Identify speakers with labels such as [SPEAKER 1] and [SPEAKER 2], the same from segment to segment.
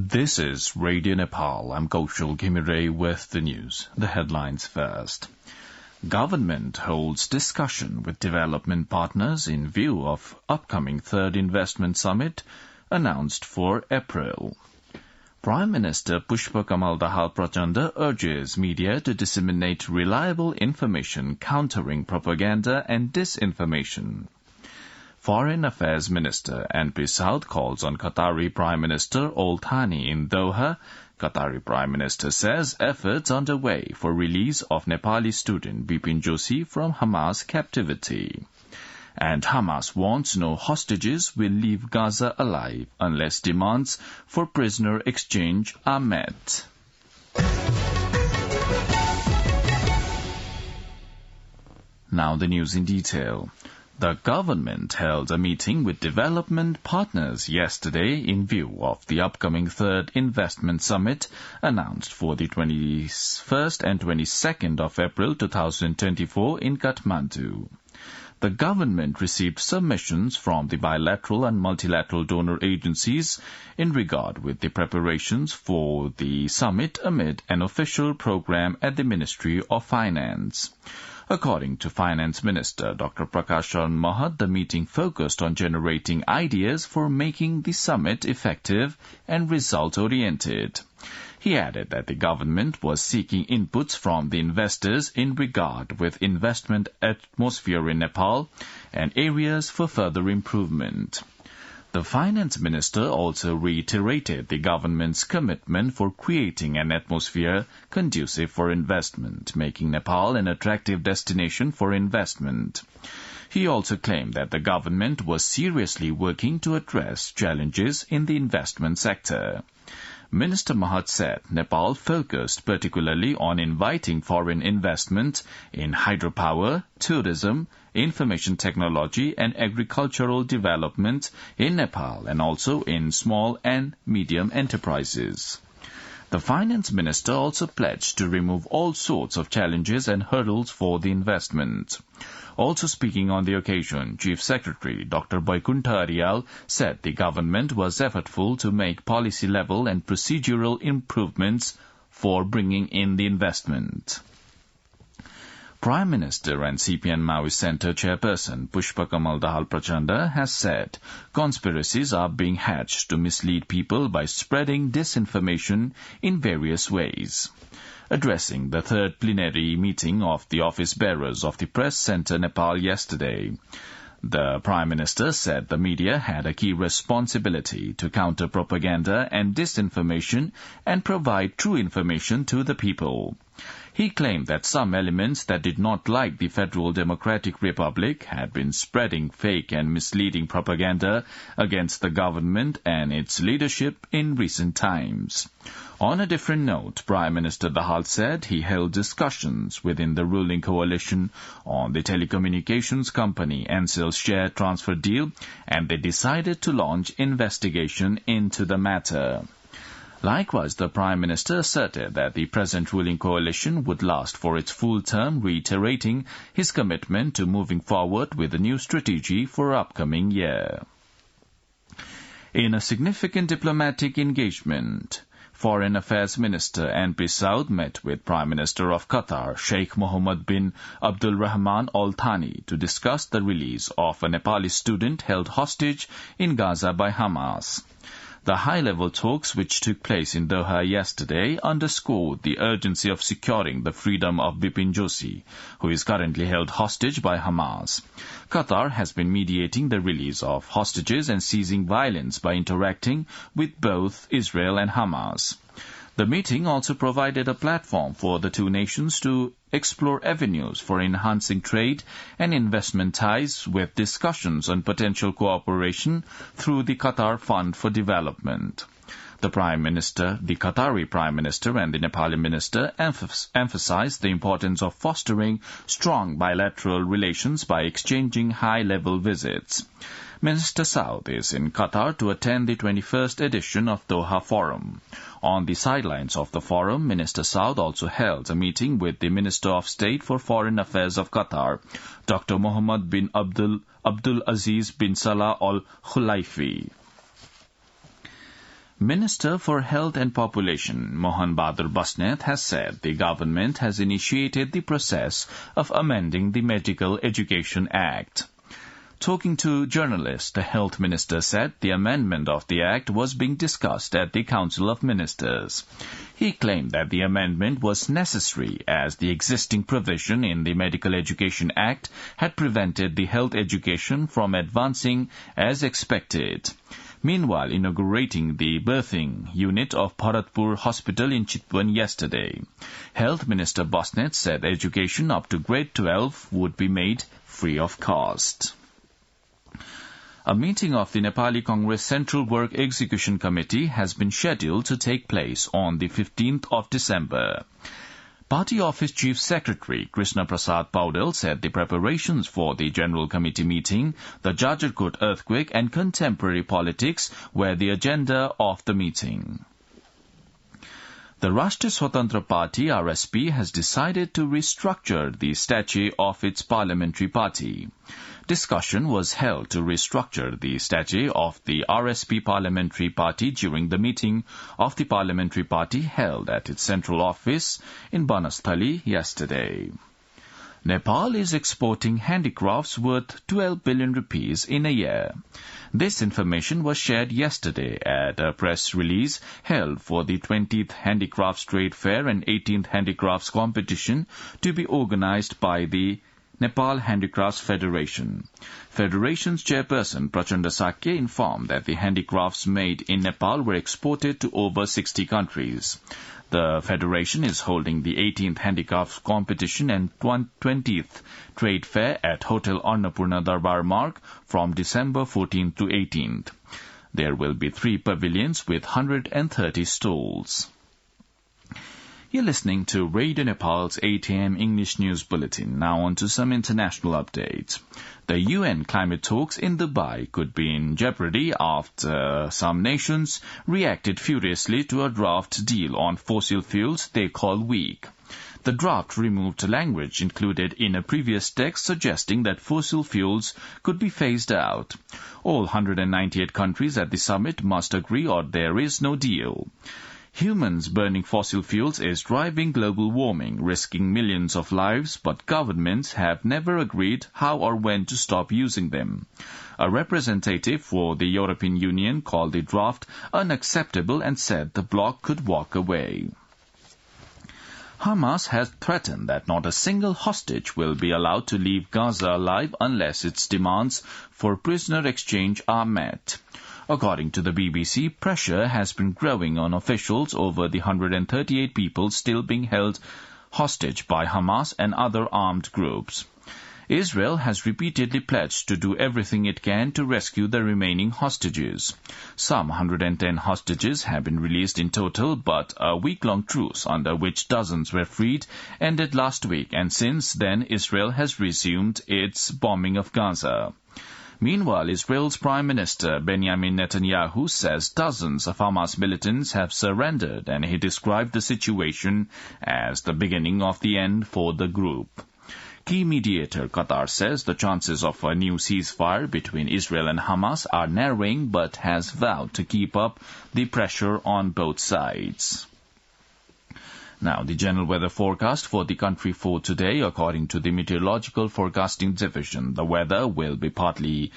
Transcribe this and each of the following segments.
[SPEAKER 1] This is Radio Nepal. I'm Kaushal Ghimire with the news. The headlines first. Government holds discussion with development partners in view of upcoming third investment summit announced for April. Prime Minister Pushpa Kamal Dahal Prachanda urges media to disseminate reliable information countering propaganda and disinformation. Foreign Affairs Minister N.P. Saud calls on Qatari Prime Minister Al Thani in Doha. Qatari Prime Minister says efforts underway for release of Nepali student Bipin Joshi from Hamas captivity. And Hamas wants no hostages will leave Gaza alive unless demands for prisoner exchange are met. Now the news in detail. The government held a meeting with development partners yesterday in view of the upcoming third investment summit announced for the 21st and 22nd of April 2024 in Kathmandu. The government received submissions from the bilateral and multilateral donor agencies in regard with the preparations for the summit amid an official program at the Ministry of Finance. According to Finance Minister Dr. Prakash Mahad, the meeting focused on generating ideas for making the summit effective and result-oriented. He added that the government was seeking inputs from the investors in regard with investment atmosphere in Nepal and areas for further improvement. The Finance Minister also reiterated the government's commitment for creating an atmosphere conducive for investment, making Nepal an attractive destination for investment. He also claimed that the government was seriously working to address challenges in the investment sector. Minister Mahat said Nepal focused particularly on inviting foreign investment in hydropower, tourism, information technology and agricultural development in Nepal and also in small and medium enterprises. The Finance Minister also pledged to remove all sorts of challenges and hurdles for the investment. Also speaking on the occasion, Chief Secretary Dr. Vaikuntha Ariyal said the government was effortful to make policy-level and procedural improvements for bringing in the investment. Prime Minister and CPN Maoist Centre Chairperson Pushpa Kamal Dahal Prachanda has said conspiracies are being hatched to mislead people by spreading disinformation in various ways. Addressing the third plenary meeting of the office bearers of the Press Centre Nepal yesterday, the Prime Minister said the media had a key responsibility to counter propaganda and disinformation and provide true information to the people. He claimed that some elements that did not like the Federal Democratic Republic had been spreading fake and misleading propaganda against the government and its leadership in recent times. On a different note, Prime Minister Dahal said he held discussions within the ruling coalition on the telecommunications company Ncell's share transfer deal and they decided to launch investigation into the matter. Likewise, the Prime Minister asserted that the present ruling coalition would last for its full term, reiterating his commitment to moving forward with a new strategy for upcoming year. In a significant diplomatic engagement, Foreign Affairs Minister N.P. Saud met with Prime Minister of Qatar, Sheikh Mohammed bin Abdul Rahman Al Thani, to discuss the release of a Nepali student held hostage in Gaza by Hamas. The high-level talks which took place in Doha yesterday underscored the urgency of securing the freedom of Bipin Joshi, who is currently held hostage by Hamas. Qatar has been mediating the release of hostages and ceasing violence by interacting with both Israel and Hamas. The meeting also provided a platform for the two nations to explore avenues for enhancing trade and investment ties with discussions on potential cooperation through the Qatar Fund for Development. The Qatari Prime Minister and the Nepali Minister emphasized the importance of fostering strong bilateral relations by exchanging high-level visits. Minister Saud is in Qatar to attend the 21st edition of Doha Forum. On the sidelines of the forum, Minister Saud also held a meeting with the Minister of State for Foreign Affairs of Qatar, Dr. Mohammed bin Abdul Aziz bin Salah Al Khulaifi. Minister for Health and Population, Mohan Bahadur Basnet, has said the government has initiated the process of amending the Medical Education Act. Talking to journalists, the Health Minister said the amendment of the Act was being discussed at the Council of Ministers. He claimed that the amendment was necessary as the existing provision in the Medical Education Act had prevented the health education from advancing as expected. Meanwhile, inaugurating the birthing unit of Bharatpur Hospital in Chitwan yesterday, Health Minister Basnet said education up to grade 12 would be made free of cost. A meeting of the Nepali Congress Central Work Execution Committee has been scheduled to take place on the 15th of December. Party Office Chief Secretary Krishna Prasad Paudel said the preparations for the General Committee meeting, the Jajarkot earthquake and contemporary politics were the agenda of the meeting. The Rashtriya Swatantra Party, RSP, has decided to restructure the statute of its parliamentary party. Discussion was held to restructure the statute of the RSP parliamentary party during the meeting of the parliamentary party held at its central office in Banasthali yesterday. Nepal is exporting handicrafts worth 12 billion rupees in a year. This information was shared yesterday at a press release held for the 20th Handicrafts Trade Fair and 18th Handicrafts Competition to be organized by the Nepal Handicrafts Federation. Federation's chairperson Prachanda Sakya informed that the handicrafts made in Nepal were exported to over 60 countries. The Federation is holding the 18th Handicrafts Competition and 20th Trade Fair at Hotel Annapurna Darbar Marg from December 14th to 18th. There will be 3 pavilions with 130 stalls. You're listening to Radio Nepal's 8 a.m. English News Bulletin. Now on to some international updates. The UN climate talks in Dubai could be in jeopardy after some nations reacted furiously to a draft deal on fossil fuels they call weak. The draft removed language included in a previous text suggesting that fossil fuels could be phased out. All 198 countries at the summit must agree or there is no deal. Humans burning fossil fuels is driving global warming, risking millions of lives, but governments have never agreed how or when to stop using them. A representative for the European Union called the draft unacceptable and said the bloc could walk away. Hamas has threatened that not a single hostage will be allowed to leave Gaza alive unless its demands for prisoner exchange are met. According to the BBC, pressure has been growing on officials over the 138 people still being held hostage by Hamas and other armed groups. Israel has repeatedly pledged to do everything it can to rescue the remaining hostages. Some 110 hostages have been released in total, but a week-long truce under which dozens were freed ended last week, and since then Israel has resumed its bombing of Gaza. Meanwhile, Israel's Prime Minister Benjamin Netanyahu says dozens of Hamas militants have surrendered, and he described the situation as the beginning of the end for the group. Key mediator Qatar says the chances of a new ceasefire between Israel and Hamas are narrowing, but has vowed to keep up the pressure on both sides. Now, the general weather forecast for the country for today, according to the Meteorological Forecasting Division. The weather will be partly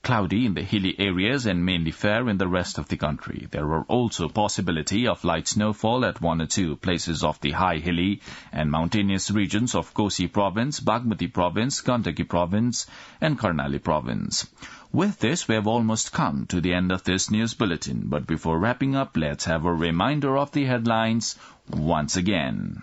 [SPEAKER 1] cloudy in the hilly areas and mainly fair in the rest of the country. There are also possibility of light snowfall at 1 or 2 places of the high hilly and mountainous regions of Kosi Province, Bagmati Province, Gandaki Province, and Karnali Province. With this, we have almost come to the end of this news bulletin. But before wrapping up, let's have a reminder of the headlines once again.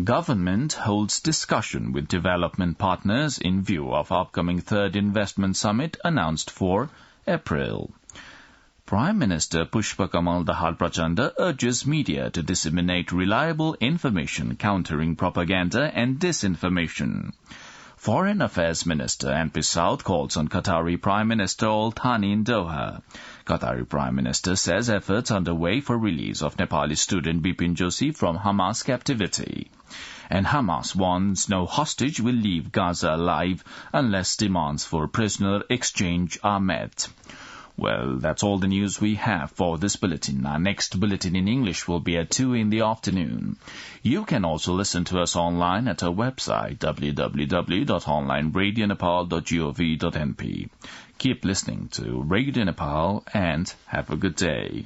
[SPEAKER 1] Government holds discussion with development partners in view of upcoming third investment summit announced for April. Prime Minister Pushpa Kamal Dahal Prachanda urges media to disseminate reliable information countering propaganda and disinformation. Foreign Affairs Minister N.P. South calls on Qatari Prime Minister Al Thani in Doha. Qatari Prime Minister says efforts underway for release of Nepali student Bipin Joshi from Hamas captivity. And Hamas warns no hostage will leave Gaza alive unless demands for prisoner exchange are met. Well, that's all the news we have for this bulletin. Our next bulletin in English will be at 2 in the afternoon. You can also listen to us online at our website, www.onlineradionepal.gov.np. Keep listening to Radio Nepal and have a good day.